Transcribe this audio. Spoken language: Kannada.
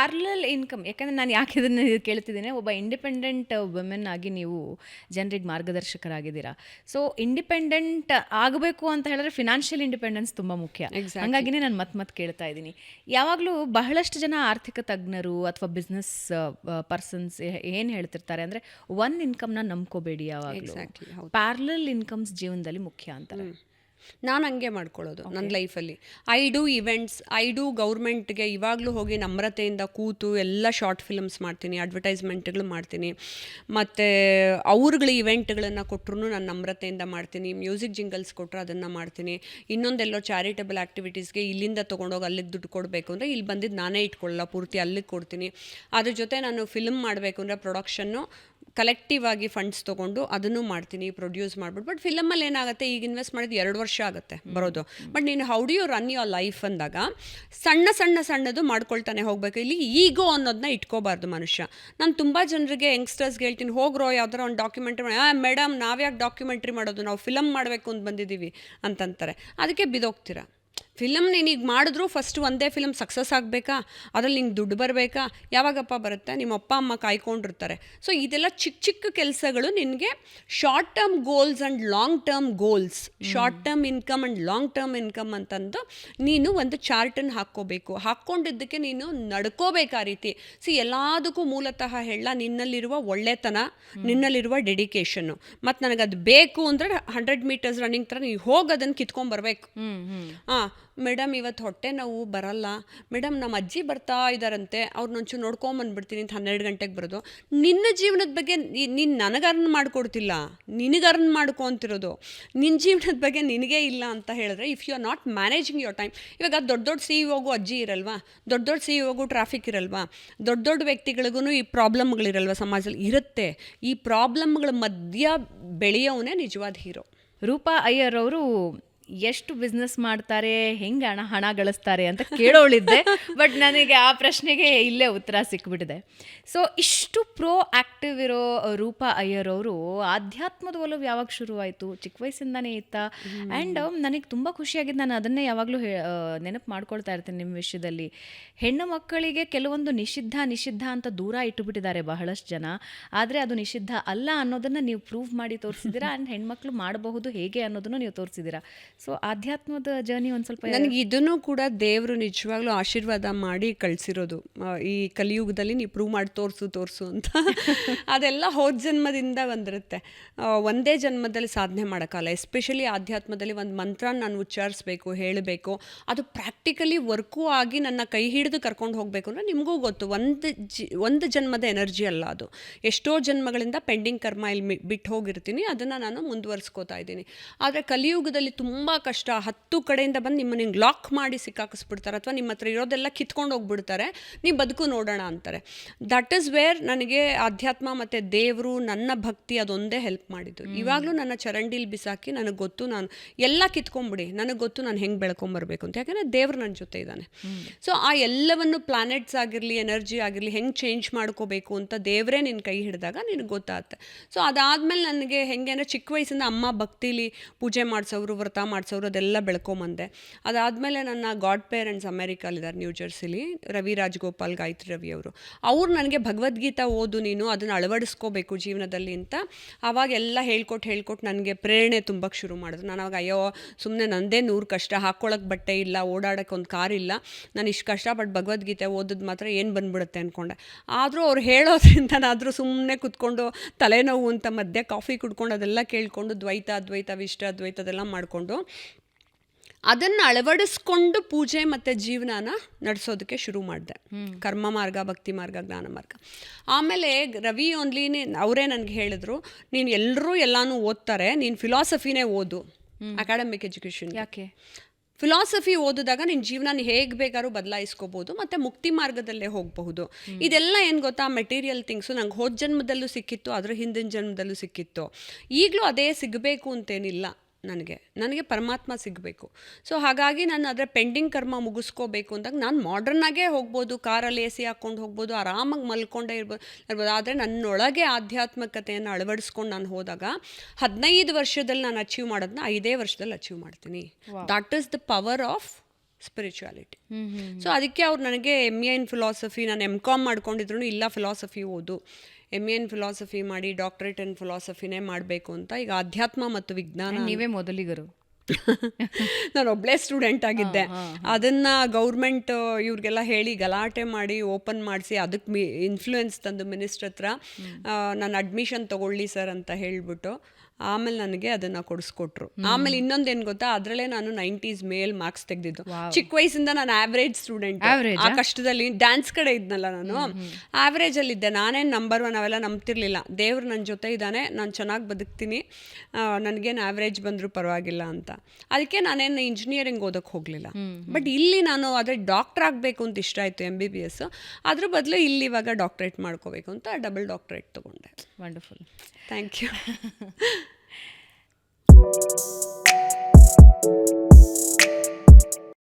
ಪ್ಯಾರಲಲ್ ಇನ್ಕಮ್, ಯಾಕಂದರೆ ನಾನು ಯಾಕೆ ಇದನ್ನು ಕೇಳ್ತಿದ್ದೀನಿ, ಒಬ್ಬ ಇಂಡಿಪೆಂಡೆಂಟ್ ವುಮೆನ್ ಆಗಿ ನೀವು ಜನರಿಗೆ ಮಾರ್ಗದರ್ಶಕರಾಗಿದ್ದೀರಾ. ಸೊ ಇಂಡಿಪೆಂಡೆಂಟ್ ಆಗಬೇಕು ಅಂತ ಹೇಳಿದ್ರೆ ಫಿನಾನ್ಷಿಯಲ್ ಇಂಡಿಪೆಂಡೆನ್ಸ್ ತುಂಬ ಮುಖ್ಯ. ಹಾಗಾಗಿನೇ ನಾನು ಮತ್ತೆ ಕೇಳ್ತಾ ಇದ್ದೀನಿ. ಯಾವಾಗಲೂ ಬಹಳಷ್ಟು ಜನ ಆರ್ಥಿಕ ತಜ್ಞರು ಅಥವಾ ಬಿಸ್ನೆಸ್ ಪರ್ಸನ್ಸ್ ಏನು ಹೇಳ್ತಿರ್ತಾರೆ ಅಂದರೆ, ಒನ್ ಇನ್ಕಮ್ನ ನಂಬ್ಕೋಬೇಡಿ, ಯಾವಾಗಲೂ ಪ್ಯಾರಲಲ್ ಇನ್ಕಮ್ಸ್ ಜೀವನದಲ್ಲಿ ಮುಖ್ಯ ಅಂತಾರೆ. ನಾನು ಹಂಗೆ ಮಾಡ್ಕೊಳ್ಳೋದು ನನ್ನ ಲೈಫಲ್ಲಿ. I do events, I do ಗೌರ್ಮೆಂಟ್ಗೆ ಇವಾಗಲೂ ಹೋಗಿ ನಮ್ರತೆಯಿಂದ ಕೂತು ಎಲ್ಲ ಶಾರ್ಟ್ ಫಿಲ್ಮ್ಸ್ ಮಾಡ್ತೀನಿ, ಅಡ್ವರ್ಟೈಸ್ಮೆಂಟ್ಗಳು ಮಾಡ್ತೀನಿ, ಮತ್ತು ಅವ್ರುಗಳ ಇವೆಂಟ್ಗಳನ್ನು ಕೊಟ್ಟರು ನಾನು ನಮ್ರತೆಯಿಂದ ಮಾಡ್ತೀನಿ. ಮ್ಯೂಸಿಕ್ ಜಿಂಗಲ್ಸ್ ಕೊಟ್ಟರು ಅದನ್ನು ಮಾಡ್ತೀನಿ. ಇನ್ನೊಂದೆಲ್ಲೋ ಚಾರಿಟಬಲ್ ಆ್ಯಕ್ಟಿವಿಟೀಸ್ಗೆ ಇಲ್ಲಿಂದ ತೊಗೊಂಡೋಗಿ ಅಲ್ಲಿಗೆ ದುಡ್ಡು ಕೊಡಬೇಕು ಅಂದರೆ ಇಲ್ಲಿ ಬಂದಿದ್ದು ನಾನೇ ಇಟ್ಕೊಳ್ಳಲ್ಲ, ಪೂರ್ತಿ ಅಲ್ಲಿಗೆ ಕೊಡ್ತೀನಿ. ಅದ್ರ ಜೊತೆ ನಾನು ಫಿಲ್ಮ್ ಮಾಡಬೇಕು ಅಂದರೆ ಪ್ರೊಡಕ್ಷನ್ನು ಕಲೆಕ್ಟಿವ್ ಆಗಿ ಫಂಡ್ಸ್ ತೊಗೊಂಡು ಅದನ್ನು ಮಾಡ್ತೀನಿ, ಪ್ರೊಡ್ಯೂಸ್ ಮಾಡ್ಬಿಟ್ಟು. ಬಟ್ ಫಿಲಮಲ್ಲಿ ಏನಾಗುತ್ತೆ, ಈಗ ಇನ್ವೆಸ್ಟ್ ಮಾಡಿದ್ದು 2 ವರ್ಷ ಆಗುತ್ತೆ ಬರೋದು. ಬಟ್ ನೀನು how do you run your life ಅಂದಾಗ ಸಣ್ಣದು ಮಾಡ್ಕೊಳ್ತಾನೆ ಹೋಗಬೇಕು. ಇಲ್ಲಿ ಈಗೋ ಅನ್ನೋದನ್ನ ಇಟ್ಕೋಬಾರ್ದು ಮನುಷ್ಯ. ನಾನು ತುಂಬ ಜನರಿಗೆ ಯಂಗ್ಸ್ಟರ್ಸ್ಗೆ ಹೇಳ್ತೀನಿ, ಹೋಗ್ರೋ ಯಾವ್ದಾರ ಒಂದು ಡಾಕ್ಯುಮೆಂಟ್ರಿ ಮಾಡಿ. ಮೇಡಮ್ ನಾವ್ಯಾಕೆ ಡಾಕ್ಯುಮೆಂಟ್ರಿ ಮಾಡೋದು, ನಾವು ಫಿಲಮ್ ಮಾಡಬೇಕು ಅಂತ ಬಂದಿದ್ದೀವಿ ಅಂತಂತಾರೆ. ಅದಕ್ಕೆ ಬಿದೋಗ್ತೀರಾ. ಫಿಲಮ್ ನೀನೀಗ ಮಾಡಿದ್ರು ಫಸ್ಟ್ ಒಂದೇ ಫಿಲಮ್ ಸಕ್ಸಸ್ ಆಗಬೇಕಾ, ಅದ್ರಲ್ಲಿ ನಿಂಗೆ ದುಡ್ಡು ಬರಬೇಕಾ, ಯಾವಾಗಪ್ಪ ಬರುತ್ತೆ, ನಿಮ್ಮ ಅಪ್ಪ ಅಮ್ಮ ಕಾಯ್ಕೊಂಡಿರ್ತಾರೆ. ಸೊ ಇದೆಲ್ಲ ಚಿಕ್ಕ ಚಿಕ್ಕ ಕೆಲಸಗಳು ನಿನಗೆ short term goals and long term goals, short term income and long term income ಅಂತಂದು ನೀನು ಒಂದು ಚಾರ್ಟನ್ನು ಹಾಕ್ಕೋಬೇಕು. ಹಾಕ್ಕೊಂಡಿದ್ದಕ್ಕೆ ನೀನು ನಡ್ಕೋಬೇಕು ಆ ರೀತಿ. ಎಲ್ಲದಕ್ಕೂ ಮೂಲತಃ ಹೇಳ ನಿನ್ನಲ್ಲಿರುವ ಒಳ್ಳೆತನ, ನಿನ್ನಲ್ಲಿರುವ ಡೆಡಿಕೇಶನ್ನು. ಮತ್ತು ನನಗದು ಬೇಕು ಅಂದರೆ 100 ಮೀಟರ್ಸ್ ರನ್ನಿಂಗ್ ಥರ ನೀವು ಹೋಗಿ ಅದನ್ನು ಕಿತ್ಕೊಂಡ್ಬರ್ಬೇಕು. ಮೇಡಮ್ ಇವತ್ತು ಹೊಟ್ಟೆ ನೋವು ಬರಲ್ಲ, ಮೇಡಮ್ ನಮ್ಮ ಅಜ್ಜಿ ಬರ್ತಾ ಇದ್ದಾರಂತೆ, ಅವ್ರನ್ನೊಂಚೂರು ನೋಡ್ಕೊಂಬಂದ್ಬಿಡ್ತೀನಿ ಅಂತ 12 ಗಂಟೆಗೆ ಬರೋದು. ನಿನ್ನ ಜೀವನದ ಬಗ್ಗೆ ನೀನು ನನಗೆ ಅರ್ನ್ ಮಾಡಿಕೊಡ್ತಿಲ್ಲ, ನಿನಗೆ ಅರ್ನ್ ಮಾಡ್ಕೊತಿರೋದು. ನಿನ್ನ ಜೀವನದ ಬಗ್ಗೆ ನಿನಗೇ ಇಲ್ಲ ಅಂತ ಹೇಳಿದ್ರೆ, if you are not managing your time. ಇವಾಗ ದೊಡ್ಡ CEO ಅಜ್ಜಿ ಇರಲ್ವಾ, ದೊಡ್ಡ CEO ಟ್ರಾಫಿಕ್ ಇರಲ್ವಾ, ದೊಡ್ಡ ವ್ಯಕ್ತಿಗಳಿಗೂ ಈ ಪ್ರಾಬ್ಲಮ್ಗಳಿರಲ್ವ, ಸಮಾಜದಲ್ಲಿ ಇರುತ್ತೆ. ಈ ಪ್ರಾಬ್ಲಮ್ಗಳ ಮಧ್ಯ ಬೆಳೆಯೋವನೇ ನಿಜವಾದ ಹೀರೋ. ರೂಪಾ ಅಯ್ಯರ್ ಅವರು ಎಷ್ಟು ಬಿಸ್ನೆಸ್ ಮಾಡ್ತಾರೆ, ಹೆಂಗೆ ಹಣ ಗಳಿಸ್ತಾರೆ ಅಂತ ಕೇಳೋಳಿದ್ದೆ. ಬಟ್ ನನಗೆ ಆ ಪ್ರಶ್ನೆಗೆ ಇಲ್ಲೇ ಉತ್ತರ ಸಿಕ್ಬಿಟ್ಟಿದೆ. ಸೊ ಇಷ್ಟು ಪ್ರೋ ಆ್ಯಕ್ಟಿವ್ ಇರೋ ರೂಪಾ ಅಯ್ಯರ್ ಅವರು ಆಧ್ಯಾತ್ಮದ ಒಲವು ಯಾವಾಗ ಶುರುವಾಯಿತು? ಚಿಕ್ಕ ವಯಸ್ಸಿಂದಾನೇ ಇತ್ತಾ? ಆ್ಯಂಡ್ ನನಗೆ ತುಂಬ ಖುಷಿಯಾಗಿದ್ದು, ನಾನು ಅದನ್ನೇ ಯಾವಾಗಲೂ ನೆನಪು ಮಾಡ್ಕೊಳ್ತಾ ಇರ್ತೀನಿ ನಿಮ್ಮ ವಿಷಯದಲ್ಲಿ. ಹೆಣ್ಣು ಮಕ್ಕಳಿಗೆ ಕೆಲವೊಂದು ನಿಷಿದ್ಧ ಅಂತ ದೂರ ಇಟ್ಟುಬಿಟ್ಟಿದ್ದಾರೆ ಬಹಳಷ್ಟು ಜನ. ಆದರೆ ಅದು ನಿಷಿದ್ಧ ಅಲ್ಲ ಅನ್ನೋದನ್ನು ನೀವು ಪ್ರೂವ್ ಮಾಡಿ ತೋರಿಸಿದ್ದೀರಾ. ಆ್ಯಂಡ್ ಹೆಣ್ಮಕ್ಳು ಮಾಡಬಹುದು ಹೇಗೆ ಅನ್ನೋದನ್ನು ನೀವು ತೋರಿಸಿದ್ದೀರಾ. ಸೊ ಆಧ್ಯಾತ್ಮದ ಜರ್ನಿ ಒಂದು ಸ್ವಲ್ಪ ನನಗೆ ಇದನ್ನು ಕೂಡ ದೇವರು ನಿಜವಾಗ್ಲೂ ಆಶೀರ್ವಾದ ಮಾಡಿ ಕಳಿಸಿರೋದು. ಈ ಕಲಿಯುಗದಲ್ಲಿ ನೀವು ಪ್ರೂವ್ ಮಾಡಿ ತೋರಿಸು ಅಂತ. ಅದೆಲ್ಲ ಹೋದ ಜನ್ಮದಿಂದ ಬಂದಿರುತ್ತೆ. ಒಂದೇ ಜನ್ಮದಲ್ಲಿ ಸಾಧನೆ ಮಾಡೋಕ್ಕಲ್ಲ. ಎಸ್ಪೆಷಲಿ ಆಧ್ಯಾತ್ಮದಲ್ಲಿ ಒಂದು ಮಂತ್ರ ನಾನು ಉಚ್ಚಾರಿಸ್ಬೇಕು, ಹೇಳಬೇಕು, ಅದು ಪ್ರಾಕ್ಟಿಕಲಿ ವರ್ಕೂ ಆಗಿ ನನ್ನ ಕೈ ಹಿಡಿದು ಕರ್ಕೊಂಡು ಹೋಗಬೇಕು ಅಂದರೆ ನಿಮಗೂ ಗೊತ್ತು, ಒಂದು ಜನ್ಮದ ಎನರ್ಜಿ ಅಲ್ಲ ಅದು. ಎಷ್ಟೋ ಜನ್ಮಗಳಿಂದ ಪೆಂಡಿಂಗ್ ಕರ್ಮ ಇಲ್ಲಿ ಬಿಟ್ಟು ಹೋಗಿರ್ತೀನಿ, ಅದನ್ನು ನಾನು ಮುಂದುವರಿಸ್ಕೋತಾ ಇದ್ದೀನಿ. ಆದರೆ ಕಲಿಯುಗದಲ್ಲಿ ತುಂಬ ಕಷ್ಟ. 10 ಕಡೆಯಿಂದ ಬಂದು ನಿಮ್ಮನ್ನು ಲಾಕ್ ಮಾಡಿ ಸಿಕ್ಕಾಕಿಸ್ಬಿಡ್ತಾರೆ, ಅಥವಾ ನಿಮ್ಮ ಹತ್ರ ಇರೋದೆಲ್ಲ ಕಿತ್ಕೊಂಡು ಹೋಗ್ಬಿಡ್ತಾರೆ. ನೀವು ಬದುಕು ನೋಡೋಣ ಅಂತಾರೆ. ದಟ್ ಈಸ್ ವೇರ್ ನನಗೆ ಆಧ್ಯಾತ್ಮ ಮತ್ತು ದೇವರು, ನನ್ನ ಭಕ್ತಿ ಅದೊಂದೇ ಹೆಲ್ಪ್ ಮಾಡಿದ್ದು. ಇವಾಗಲೂ ನನ್ನ ಚರಂಡಿಲಿ ಬಿಸಾಕಿ ನನಗೆ ಗೊತ್ತು, ನಾನು ಎಲ್ಲ ಕಿತ್ಕೊಂಡ್ಬಿಡಿ, ನನಗೆ ಗೊತ್ತು ನಾನು ಹೆಂಗೆ ಬೆಳ್ಕೊಂಬರ್ಬೇಕು ಅಂತ. ಯಾಕಂದರೆ ದೇವರು ನನ್ನ ಜೊತೆ ಇದ್ದಾನೆ. ಸೊ ಆ ಎಲ್ಲವನ್ನು ಪ್ಲಾನೆಟ್ಸ್ ಆಗಿರಲಿ, ಎನರ್ಜಿ ಆಗಿರಲಿ, ಹೆಂಗೆ ಚೇಂಜ್ ಮಾಡ್ಕೋಬೇಕು ಅಂತ ದೇವರೇ ನಿನ್ನ ಕೈ ಹಿಡಿದಾಗ ನಿನಗೆ ಗೊತ್ತಾಗುತ್ತೆ. ಸೊ ಅದಾದಮೇಲೆ ನನಗೆ ಹೆಂಗೆ ಅಂದರೆ, ಚಿಕ್ಕ ವಯಸ್ಸಿಂದ ಅಮ್ಮ ಭಕ್ತಿಲಿ ಪೂಜೆ ಮಾಡಿಸೋರು, ವ್ರತ ಮಾಡಿಸೋರು, ಅದೆಲ್ಲ ಬೆಳ್ಕೊಂಬಂದೆ. ಅದಾದಮೇಲೆ ನನ್ನ ಗಾಡ್ ಪೇರೆಂಟ್ಸ್ ಅಮೇರಿಕಲ್ಲಿದ್ದಾರೆ, ನ್ಯೂ ಜೆರ್ಸಿಲಿ, ರವಿ ರಾಜಗೋಪಾಲ್, ಗಾಯತ್ರಿ ರವಿ ಅವರು. ಅವ್ರು ನನಗೆ ಭಗವದ್ಗೀತಾ ಓದು ನೀನು, ಅದನ್ನು ಅಳವಡಿಸ್ಕೋಬೇಕು ಜೀವನದಲ್ಲಿ ಅಂತ ಆವಾಗೆಲ್ಲ ಹೇಳ್ಕೊಟ್ಟು ನನಗೆ ಪ್ರೇರಣೆ ತುಂಬಕ್ಕೆ ಶುರು ಮಾಡಿದ್ರು. ನಾನು ಅವಾಗ ಅಯ್ಯೋ ಸುಮ್ಮನೆ ನಂದೇ 100 ಕಷ್ಟ, ಹಾಕ್ಕೊಳ್ಳೋಕೆ ಬಟ್ಟೆ ಇಲ್ಲ, ಓಡಾಡೋಕ್ಕೆ ಒಂದು ಕಾರ್ ಇಲ್ಲ, ನಾನು ಇಷ್ಟು ಕಷ್ಟಪಟ್ಟು ಭಗವದ್ಗೀತೆ ಓದಿದ್ ಮಾತ್ರ ಏನು ಬಂದ್ಬಿಡುತ್ತೆ ಅಂದ್ಕೊಂಡೆ. ಆದರೂ ಅವ್ರು ಹೇಳೋದ್ರಿಂದ ನಾನಾದರೂ ಸುಮ್ಮನೆ ಕೂತ್ಕೊಂಡು ತಲೆನೋವು ಅಂತ ಮಧ್ಯೆ ಕಾಫಿ ಕುಡ್ಕೊಂಡು ಅದೆಲ್ಲ ಕೇಳಿಕೊಂಡು ದ್ವೈತ, ಅದ್ವೈತ, ವಿಷ್ಟ ಅದ್ವೈತ ಅದೆಲ್ಲ ಮಾಡಿಕೊಂಡು ಅದನ್ನು ಅಳವಡಿಸ್ಕೊಂಡು ಪೂಜೆ ಮತ್ತು ಜೀವನನ ನಡೆಸೋದಕ್ಕೆ ಶುರು ಮಾಡಿದೆ. ಕರ್ಮ ಮಾರ್ಗ, ಭಕ್ತಿ ಮಾರ್ಗ, ಜ್ಞಾನ ಮಾರ್ಗ. ಆಮೇಲೆ ರವಿ ಓನ್ಲಿನೇ ಅವರೇ ನನಗೆ ಹೇಳಿದ್ರು, ನೀನು ಎಲ್ಲರೂ ಎಲ್ಲನೂ ಓದ್ತಾರೆ, ನೀನು ಫಿಲಾಸಫಿನೇ ಓದು, ಅಕಾಡೆಮಿಕ್ ಎಜುಕೇಷನ್. ಯಾಕೆ? ಫಿಲಾಸಫಿ ಓದಿದಾಗ ನಿನ್ನ ಜೀವನ ಹೇಗೆ ಬೇಕಾದ್ರೂ ಬದಲಾಯಿಸ್ಕೋಬೋದು ಮತ್ತು ಮುಕ್ತಿ ಮಾರ್ಗದಲ್ಲೇ ಹೋಗಬಹುದು. ಇದೆಲ್ಲ ಏನು ಗೊತ್ತಾ, ಮೆಟೀರಿಯಲ್ ಥಿಂಗ್ಸು ನಂಗೆ ಹೋದ ಜನ್ಮದಲ್ಲೂ ಸಿಕ್ಕಿತ್ತು, ಅದರ ಹಿಂದಿನ ಜನ್ಮದಲ್ಲೂ ಸಿಕ್ಕಿತ್ತು. ಈಗಲೂ ಅದೇ ಸಿಗಬೇಕು ಅಂತೇನಿಲ್ಲ. ನನಗೆ ಪರಮಾತ್ಮ ಸಿಗಬೇಕು. ಸೊ ಹಾಗಾಗಿ ನಾನು ಅದರ ಪೆಂಡಿಂಗ್ ಕರ್ಮ ಮುಗಿಸ್ಕೋಬೇಕು ಅಂದಾಗ ನಾನು ಮಾಡ್ರನ್ನಾಗೇ ಹೋಗ್ಬೋದು, ಕಾರಲ್ಲಿ AC ಹಾಕ್ಕೊಂಡು ಹೋಗ್ಬೋದು, ಆರಾಮಾಗಿ ಮಲ್ಕೊಂಡೇ ಇರ್ಬೋದು. ಆದರೆ ನನ್ನೊಳಗೆ ಆಧ್ಯಾತ್ಮಿಕತೆಯನ್ನು ಅಳವಡಿಸ್ಕೊಂಡು ನಾನು ಹೋದಾಗ 15 ವರ್ಷದಲ್ಲಿ ನಾನು ಅಚೀವ್ ಮಾಡೋದನ್ನ 5 ವರ್ಷದಲ್ಲಿ ಅಚೀವ್ ಮಾಡ್ತೀನಿ. That is the power of spirituality. So ಅದಕ್ಕೆ ಅವ್ರು ನನಗೆ MA ಇನ್ ಫಿಲಾಸಫಿ, ನಾನು MCOM ಮಾಡ್ಕೊಂಡಿದ್ರು ಇಲ್ಲ ಫಿಲಾಸಫಿ ಓದು, MA ಇನ್ ಫಿಲಾಸಫಿ ಮಾಡಿ ಡಾಕ್ಟ್ರೇಟ್ ಇನ್ ಫಿಲಾಸಫಿನೇ ಮಾಡಬೇಕು ಅಂತ. ಈಗ ಅಧ್ಯಾತ್ಮ ಮತ್ತು ವಿಜ್ಞಾನ ನೀವೇ ಮೊದಲಿಗರು. ನಾನು ಒಬ್ಬಳೇ ಸ್ಟೂಡೆಂಟ್ ಆಗಿದ್ದೆ. ಅದನ್ನು ಗೌರ್ಮೆಂಟ್ ಇವ್ರಿಗೆಲ್ಲ ಹೇಳಿ ಗಲಾಟೆ ಮಾಡಿ ಓಪನ್ ಮಾಡಿಸಿ ಅದಕ್ಕೆ ಇನ್ಫ್ಲೂಯೆನ್ಸ್ ತಂದು ಮಿನಿಸ್ಟ್ರ್ ಹತ್ರ ನಾನು ಅಡ್ಮಿಷನ್ ತೊಗೊಳ್ಳಿ ಸರ್ ಅಂತ ಹೇಳಿಬಿಟ್ಟು ಆಮೇಲೆ ನನಗೆ ಅದನ್ನು ಕೊಡಿಸ್ಕೊಟ್ರು. ಆಮೇಲೆ ಇನ್ನೊಂದೇನು ಗೊತ್ತಾ, ಅದರಲ್ಲೇ ನಾನು 90s ಮೇಲ್ ಮಾರ್ಕ್ಸ್ ತೆಗೆದಿದ್ದು. ಚಿಕ್ಕ ವಯಸ್ಸಿಂದ ನಾನು ಆವ್ರೇಜ್ ಸ್ಟೂಡೆಂಟ್. ಆ ಕಷ್ಟದಲ್ಲಿ ಡ್ಯಾನ್ಸ್ ಕಡೆ ಇದ್ನಲ್ಲ ನಾನು, ಆವ್ರೇಜಲ್ಲಿದ್ದೆ. ನಾನೇನು ನಂಬರ್ 1 ಅವೆಲ್ಲ ನಂಬ್ತಿರ್ಲಿಲ್ಲ. ದೇವ್ರು ನನ್ನ ಜೊತೆ ಇದ್ದಾನೆ, ನಾನು ಚೆನ್ನಾಗಿ ಬದುಕ್ತೀನಿ, ನನಗೇನು ಆವ್ರೇಜ್ ಬಂದರೂ ಪರವಾಗಿಲ್ಲ ಅಂತ. ಅದಕ್ಕೆ ನಾನೇನು ಇಂಜಿನಿಯರಿಂಗ್ ಓದೋಕ್ಕೆ ಹೋಗಲಿಲ್ಲ. ಬಟ್ ಇಲ್ಲಿ ನಾನು ಅದೇ ಡಾಕ್ಟರ್ ಆಗಬೇಕು ಅಂತ ಇಷ್ಟ ಆಯಿತು, MBBS. ಅದ್ರ ಬದಲು ಇಲ್ಲಿ ಇವಾಗ ಡಾಕ್ಟ್ರೇಟ್ ಮಾಡ್ಕೋಬೇಕು ಅಂತ ಡಬಲ್ ಡಾಕ್ಟ್ರೇಟ್ ತೊಗೊಂಡೆ. Wonderful, thank you.